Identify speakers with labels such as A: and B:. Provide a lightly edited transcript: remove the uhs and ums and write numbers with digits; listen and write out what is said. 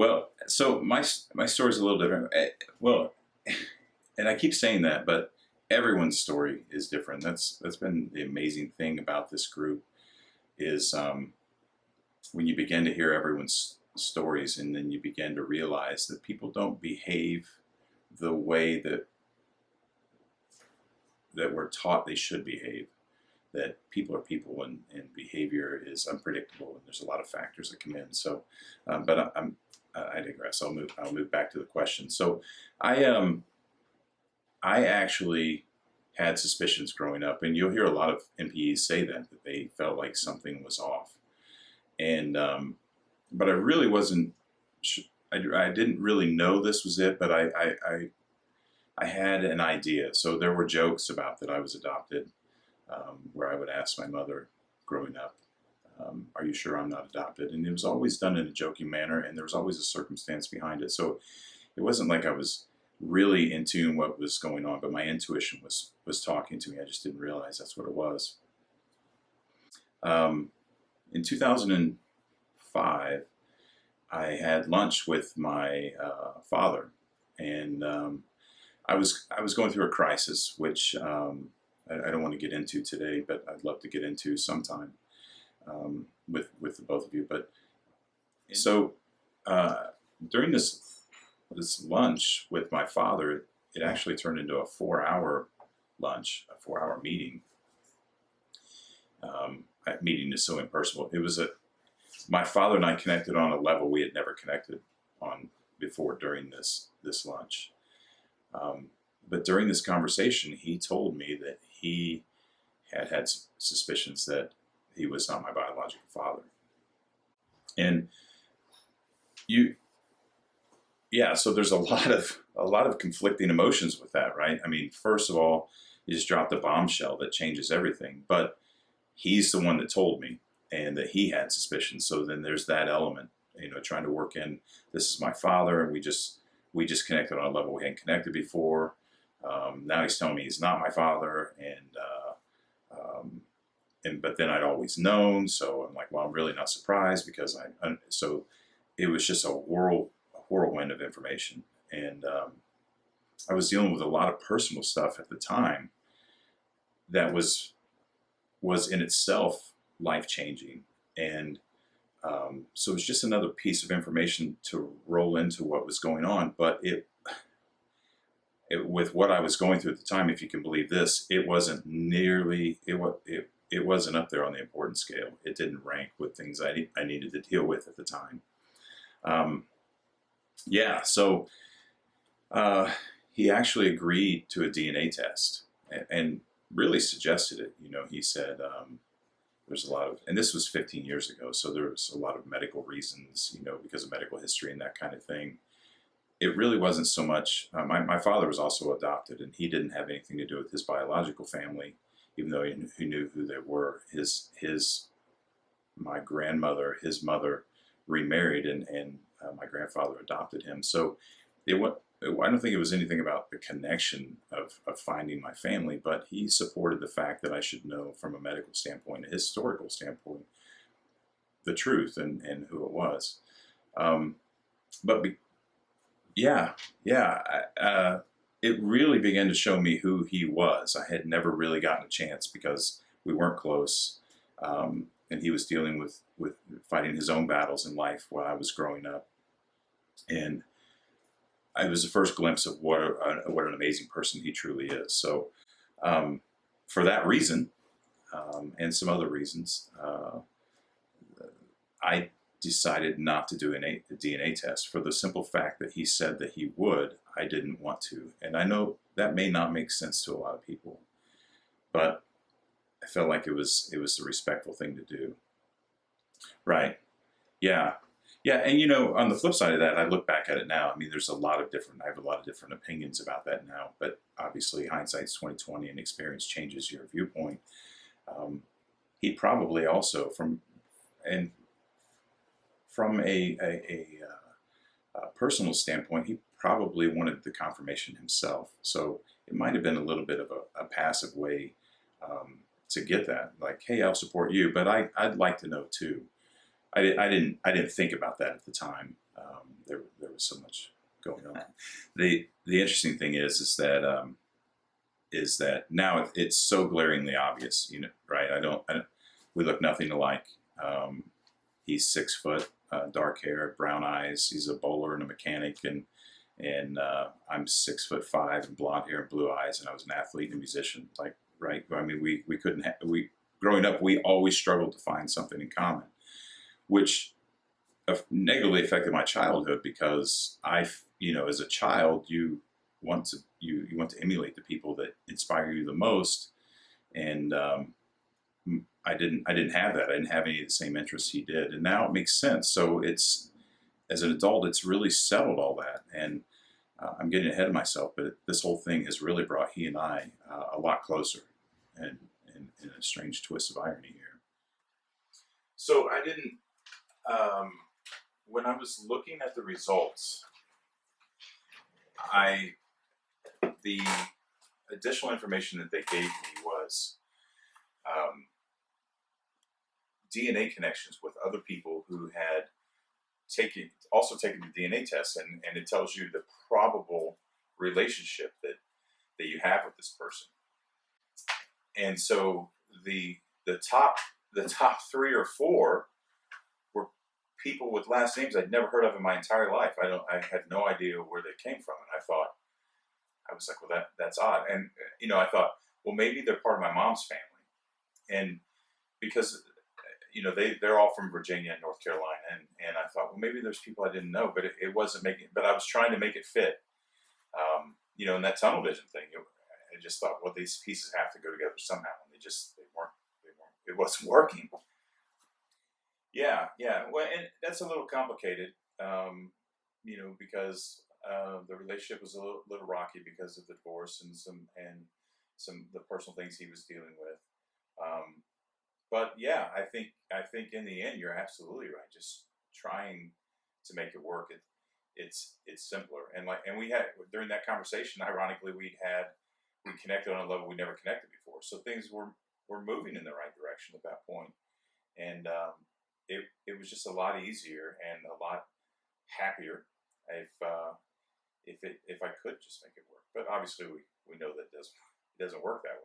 A: Well, so my story is a little different. Well, and I keep saying that, but everyone's story is different. That's been the amazing thing about this group is when you begin to hear everyone's stories, and then you begin to realize that people don't behave the way that we're taught they should behave. That people are people, and behavior is unpredictable, and there's a lot of factors that come in. So, I digress. I'll move back to the question. So, I I actually had suspicions growing up, and you'll hear a lot of NPEs say that they felt like something was off, and but I really wasn't. I didn't really know this was it, but I had an idea. So there were jokes about that I was adopted, where I would ask my mother growing up, "Are you sure I'm not adopted?" And it was always done in a joking manner, and there was always a circumstance behind it. So it wasn't like I was really in tune what was going on, but my intuition was talking to me. I just didn't realize that's what it was. Um, in 2005, I had lunch with my father, and I was going through a crisis, which I don't want to get into today, but I'd love to get into sometime with the both of you. But so uh, during this lunch with my father, it actually turned into a 4 hour lunch, a 4 hour meeting. That meeting is so impersonal. It was my father and I connected on a level we had never connected on before during this lunch. But during this conversation, he told me that he had suspicions that he was not my biological father. And you, yeah, so there's a lot of conflicting emotions with that, right? I mean, first of all, you just dropped a bombshell that changes everything. But he's the one that told me, and that he had suspicions. So then there's that element, trying to work in, this is my father, and we just connected on a level we hadn't connected before. Now he's telling me he's not my father, but then I'd always known, so I'm like, well, I'm really not surprised, because so it was just a whirlwind of information, and I was dealing with a lot of personal stuff at the time that was in itself life changing, and so it's just another piece of information to roll into what was going on. But with what I was going through at the time, if you can believe this, it wasn't nearly it wasn't up there on the importance scale. It didn't rank with things I needed to deal with at the time. Yeah, so he actually agreed to a DNA test, and really suggested it. He said there's a lot of, and this was 15 years ago, so there was a lot of medical reasons, because of medical history and that kind of thing. It really wasn't so much. My father was also adopted, and he didn't have anything to do with his biological family, even though he knew who they were. My grandmother, his mother, remarried, and my grandfather adopted him. So I don't think it was anything about the connection of finding my family, but he supported the fact that I should know from a medical standpoint, a historical standpoint, the truth and who it was. But yeah, yeah, it really began to show me who he was. I had never really gotten a chance because we weren't close, and he was dealing with fighting his own battles in life while I was growing up, and it was the first glimpse of what an amazing person he truly is. So, for that reason, and some other reasons, I decided not to do a DNA test for the simple fact that he said that he would. I didn't want to, and I know that may not make sense to a lot of people, but I felt like it was the respectful thing to do. Right? Yeah. Yeah, and on the flip side of that, I look back at it now. I mean, I have a lot of different opinions about that now. But obviously, hindsight's 2020, and experience changes your viewpoint. He probably also, from a personal standpoint, he probably wanted the confirmation himself. So it might have been a little bit of a passive way to get that, like, hey, I'll support you, but I'd like to know too. I didn't think about that at the time, There was so much going on. The interesting thing is that now it's so glaringly obvious, right? We look nothing alike. He's 6 foot, dark hair, brown eyes. He's a bowler and a mechanic, and I'm 6'5" and blonde hair and blue eyes, and I was an athlete and a musician. Like, right? I mean, we couldn't we growing up, we always struggled to find something in common, which negatively affected my childhood because as a child, you want to emulate the people that inspire you the most, and I didn't have that. I didn't have any of the same interests he did, and now it makes sense. So it's as an adult, it's really settled all that, and I'm getting ahead of myself. But this whole thing has really brought he and I a lot closer, and in a strange twist of irony here. So I didn't. When I was looking at the results, the additional information that they gave me was DNA connections with other people who had also taken the DNA test, and it tells you the probable relationship that you have with this person. And so the top 3 or 4 were people with last names I'd never heard of in my entire life. I had no idea where they came from, and I was like, well, that's odd. And I thought, well, maybe they're part of my mom's family, and because they're all from Virginia and North Carolina, and I thought, well, maybe there's people I didn't know, but it wasn't making. But I was trying to make it fit, in that tunnel vision thing. I just thought, well, these pieces have to go together somehow, and they weren't. It wasn't working. Yeah. Well, and that's a little complicated, because the relationship was a little rocky because of the divorce and some the personal things he was dealing with. But yeah, I think in the end you're absolutely right. Just trying to make it work. It's simpler. And we had during that conversation, ironically, we connected on a level we never connected before. So things were moving in the right direction at that point. And it was just a lot easier and a lot happier if I could just make it work. But obviously we know that it doesn't work that way.